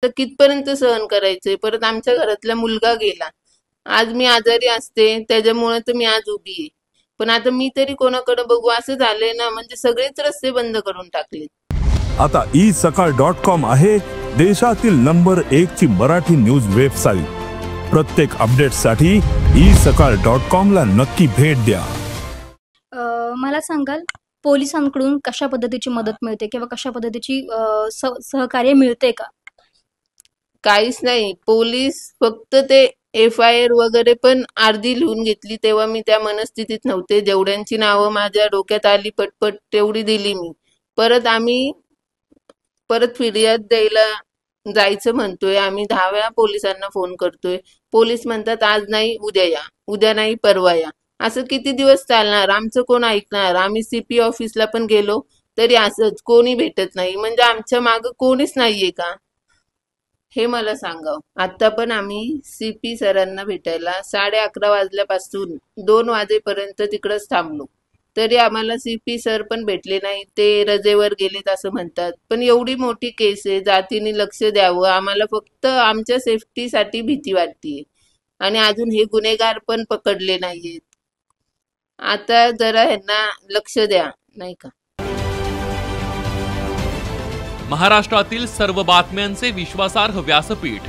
तर कितपर्यंत सहन करायचंय? परत आमच्या घरातला मुलगा गेला. आज मी आजारी असते त्याच्यामुळे तर मी आज उभी आहे. पण आता मी तरी कोणाकडे बघू असं झालंय ना, म्हणजे सगळेच रस्ते बंद करून टाकले. आता isakal.com आहे देशातील नंबर 1 ची मराठी न्यूज वेबसाईट. प्रत्येक अपडेटसाठी isakal.com ला नक्की भेट द्या. मला सांगाल पोलिसांकडून कशा पद्धतीची मदत मिळते किंवा कशा पद्धतीची सहकार्य मिळते का? काहीच नाही. पोलीस फक्त ते FIR वगैरे पण अर्धी लिहून घेतली, तेव्हा मी त्या मनस्थितीत नव्हते. जेवढ्यांची नावं माझ्या डोक्यात आली पटपट तेवढी दिली मी. आम्ही परत फिर्याद द्यायला जायचं म्हणतोय. आम्ही 10 वेळा पोलिसांना फोन करतोय. पोलीस म्हणतात आज नाही उद्या या, उद्या नाही परवा या. असं किती दिवस चालणार? आमचं कोण ऐकणार? आम्ही CP ऑफिसला पण गेलो तरी असंच, कोणी भेटत नाही. म्हणजे आमच्या मागं कोणीच नाहीये का? हे मला सांगावं. आता पण आम्ही CP सरांना भेटायला 11:30 वाजल्यापासून 2 वाजेपर्यंत तिकडंच थांबलो, तरी आम्हाला CP सर पण भेटले नाही. ते रजेवर गेलेत असं म्हणतात. पण एवढी मोठी केस आहे, जातीने लक्ष द्यावं. आम्हाला फक्त आमच्या सेफ्टीसाठी भीती वाटतेय. आणि अजून हे गुन्हेगार पण पकडले नाहीयेत. आता जरा ह्यांना लक्ष द्या, नाही का? महाराष्ट्रातील सर्व बातम्यांचे विश्वासार्ह व्यासपीठ.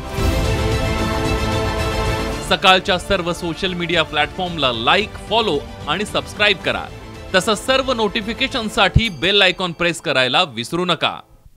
सकाळच्या सर्व सोशल मीडिया प्लॅटफॉर्मला लाईक, फॉलो आणि सबस्क्राईब करा. तसंच सर्व नोटिफिकेशनसाठी बेल आयकॉन प्रेस करायला विसरू नका.